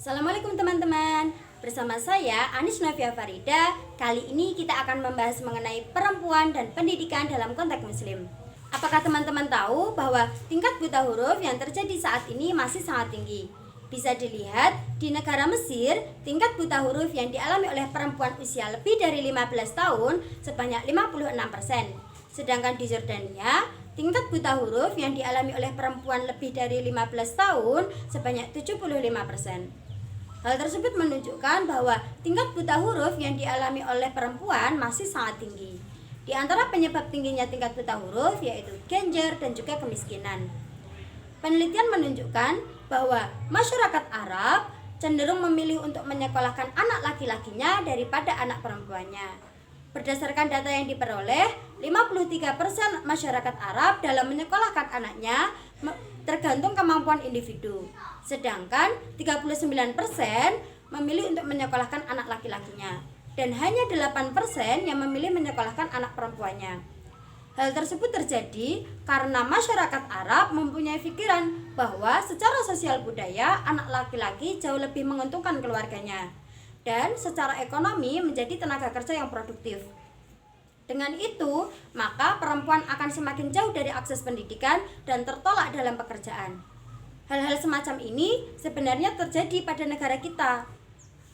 Assalamualaikum teman-teman. Bersama saya Anis Novia Farida. Kali ini kita akan membahas mengenai perempuan dan pendidikan dalam konteks muslim. Apakah teman-teman tahu bahwa tingkat buta huruf yang terjadi saat ini masih sangat tinggi? Bisa dilihat di negara Mesir, tingkat buta huruf yang dialami oleh perempuan usia lebih dari 15 tahun sebanyak 56%. Sedangkan di Jordania, tingkat buta huruf yang dialami oleh perempuan lebih dari 15 tahun sebanyak 75%. Hal tersebut menunjukkan bahwa tingkat buta huruf yang dialami oleh perempuan masih sangat tinggi. Di antara penyebab tingginya tingkat buta huruf yaitu gender dan juga kemiskinan. Penelitian menunjukkan bahwa masyarakat Arab cenderung memilih untuk menyekolahkan anak laki-lakinya daripada anak perempuannya. Berdasarkan data yang diperoleh, 53% masyarakat Arab dalam menyekolahkan anaknya tergantung kemampuan individu. Sedangkan 39% memilih untuk menyekolahkan anak laki-lakinya dan hanya 8% yang memilih menyekolahkan anak perempuannya. Hal tersebut terjadi karena masyarakat Arab mempunyai pikiran bahwa secara sosial budaya anak laki-laki jauh lebih menguntungkan keluarganya dan secara ekonomi menjadi tenaga kerja yang produktif. Dengan itu, maka perempuan akan semakin jauh dari akses pendidikan dan tertolak dalam pekerjaan. Hal-hal semacam ini sebenarnya terjadi pada negara kita.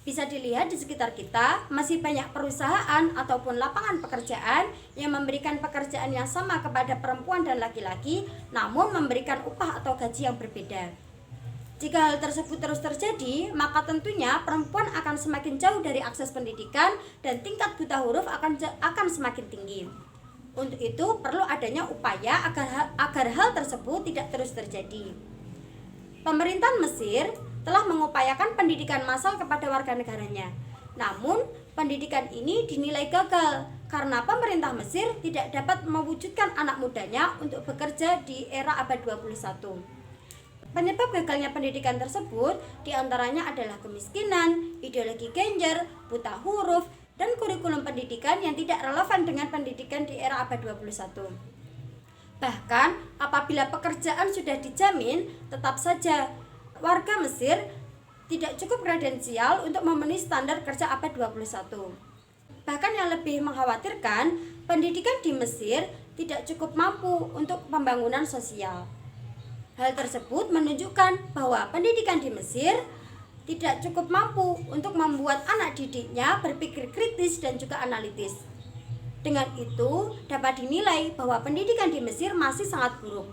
Bisa dilihat di sekitar kita, masih banyak perusahaan ataupun lapangan pekerjaan yang memberikan pekerjaan yang sama kepada perempuan dan laki-laki, namun memberikan upah atau gaji yang berbeda. Jika hal tersebut terus terjadi, maka tentunya perempuan akan semakin jauh dari akses pendidikan dan tingkat buta huruf akan semakin tinggi. Untuk itu, perlu adanya upaya agar hal tersebut tidak terus terjadi. Pemerintahan Mesir telah mengupayakan pendidikan massal kepada warga negaranya. Namun, pendidikan ini dinilai gagal karena pemerintah Mesir tidak dapat mewujudkan anak mudanya untuk bekerja di era abad 21. Penyebab gagalnya pendidikan tersebut diantaranya adalah kemiskinan, ideologi gender, buta huruf, dan kurikulum pendidikan yang tidak relevan dengan pendidikan di era abad 21. Bahkan apabila pekerjaan sudah dijamin, tetap saja warga Mesir tidak cukup kredensial untuk memenuhi standar kerja abad 21. Bahkan yang lebih mengkhawatirkan, pendidikan di Mesir tidak cukup mampu untuk pembangunan sosial. Hal tersebut menunjukkan bahwa pendidikan di Mesir tidak cukup mampu untuk membuat anak didiknya berpikir kritis dan juga analitis. Dengan itu, dapat dinilai bahwa pendidikan di Mesir masih sangat buruk.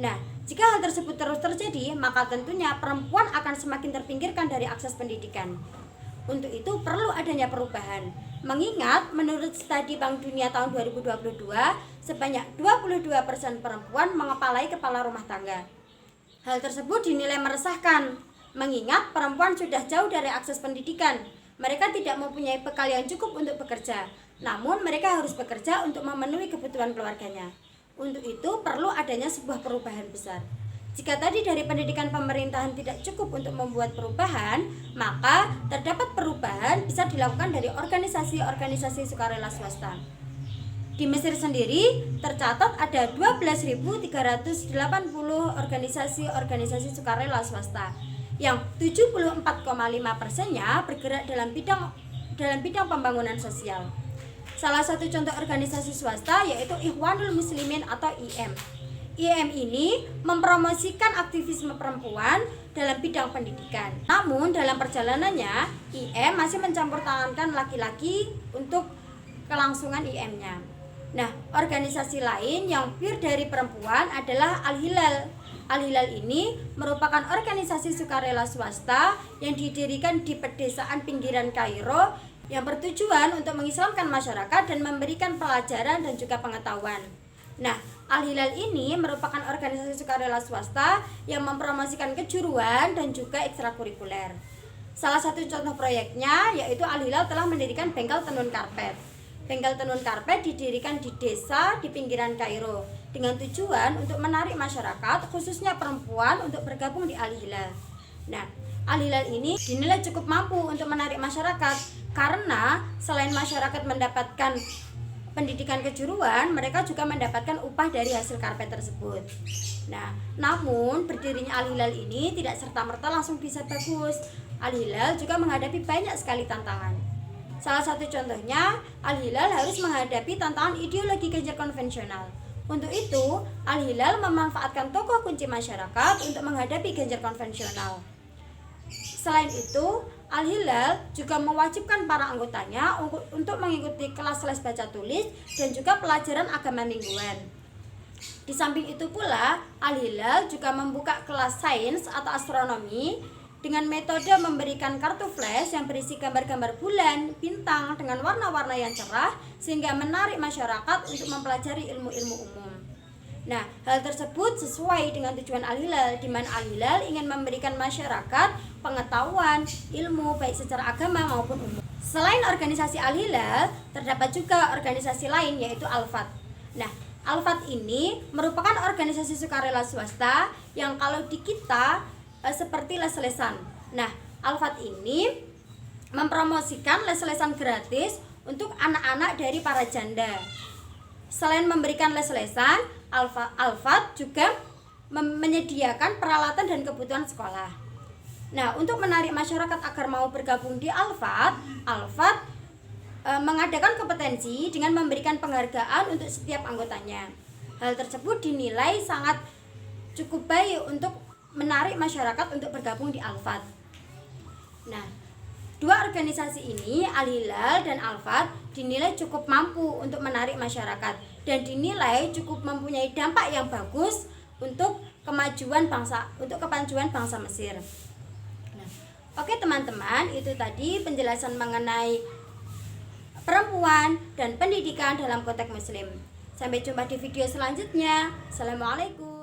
Nah, jika hal tersebut terus terjadi, maka tentunya perempuan akan semakin terpinggirkan dari akses pendidikan. Untuk itu perlu adanya perubahan. Mengingat menurut studi Bank Dunia tahun 2022, sebanyak 22% perempuan mengepalai kepala rumah tangga. Hal tersebut dinilai meresahkan, mengingat perempuan sudah jauh dari akses pendidikan. Mereka tidak mempunyai bekal yang cukup untuk bekerja, namun mereka harus bekerja untuk memenuhi kebutuhan keluarganya. Untuk itu perlu adanya sebuah perubahan besar. Jika tadi dari pendidikan pemerintahan tidak cukup untuk membuat perubahan, maka terdapat perubahan bisa dilakukan dari organisasi-organisasi sukarela swasta. Di Mesir sendiri tercatat ada 12.380 organisasi-organisasi sukarela swasta, yang 74,5%-nya bergerak dalam bidang pembangunan sosial. Salah satu contoh organisasi swasta yaitu Ikhwanul Muslimin atau IM. IM ini mempromosikan aktivisme perempuan dalam bidang pendidikan. Namun dalam perjalanannya, IM masih mencampur tangankan laki-laki untuk kelangsungan IM-nya. Nah, organisasi lain yang pure dari perempuan adalah Al-Hilal. Al-Hilal ini merupakan organisasi sukarela swasta yang didirikan di pedesaan pinggiran Kairo yang bertujuan untuk mengislamkan masyarakat dan memberikan pelajaran dan juga pengetahuan. Nah, Al-Hilal ini merupakan organisasi sukarela swasta yang mempromosikan kejuruan dan juga ekstrakurikuler. Salah satu contoh proyeknya yaitu Al-Hilal telah mendirikan bengkel tenun karpet. Bengkel tenun karpet didirikan di desa di pinggiran Kairo dengan tujuan untuk menarik masyarakat, khususnya perempuan, untuk bergabung di Al-Hilal. Nah, Al-Hilal ini dinilai cukup mampu untuk menarik masyarakat karena selain masyarakat mendapatkan pendidikan kejuruan, mereka juga mendapatkan upah dari hasil karpet tersebut. Nah, namun berdirinya Al-Hilal ini tidak serta-merta langsung bisa bagus. Al-Hilal juga menghadapi banyak sekali tantangan. Salah satu contohnya, Al-Hilal harus menghadapi tantangan ideologi Ganjar konvensional. Untuk itu, Al-Hilal memanfaatkan tokoh kunci masyarakat untuk menghadapi Ganjar konvensional. Selain itu, Al-Hilal juga mewajibkan para anggotanya untuk mengikuti kelas les baca tulis dan juga pelajaran agama mingguan. Di samping itu pula, Al-Hilal juga membuka kelas sains atau astronomi dengan metode memberikan kartu flash yang berisi gambar-gambar bulan, bintang dengan warna-warna yang cerah sehingga menarik masyarakat untuk mempelajari ilmu-ilmu umum. Nah, hal tersebut sesuai dengan tujuan Al-Hilal, di mana Al-Hilal ingin memberikan masyarakat pengetahuan, ilmu baik secara agama maupun umum. Selain organisasi Al-Hilal, terdapat juga organisasi lain yaitu Al-Fat. Nah, Al-Fat ini merupakan organisasi sukarela swasta yang kalau di kita seperti les-lesan. Nah, Al-Fat ini mempromosikan les-lesan gratis untuk anak-anak dari para janda. Selain memberikan les-lesan, Al-Fat juga menyediakan peralatan dan kebutuhan sekolah. Nah, untuk menarik masyarakat agar mau bergabung di Al-Fat mengadakan kompetensi dengan memberikan penghargaan untuk setiap anggotanya. Hal tersebut dinilai sangat cukup baik untuk menarik masyarakat untuk bergabung di Al-Fat. Nah, dua organisasi ini, Al-Hilal dan Al-Fat, dinilai cukup mampu untuk menarik masyarakat dan dinilai cukup mempunyai dampak yang bagus untuk kemajuan bangsa Mesir. Nah, oke teman-teman, itu tadi penjelasan mengenai perempuan dan pendidikan dalam konteks muslim. Sampai jumpa di video selanjutnya. Assalamualaikum.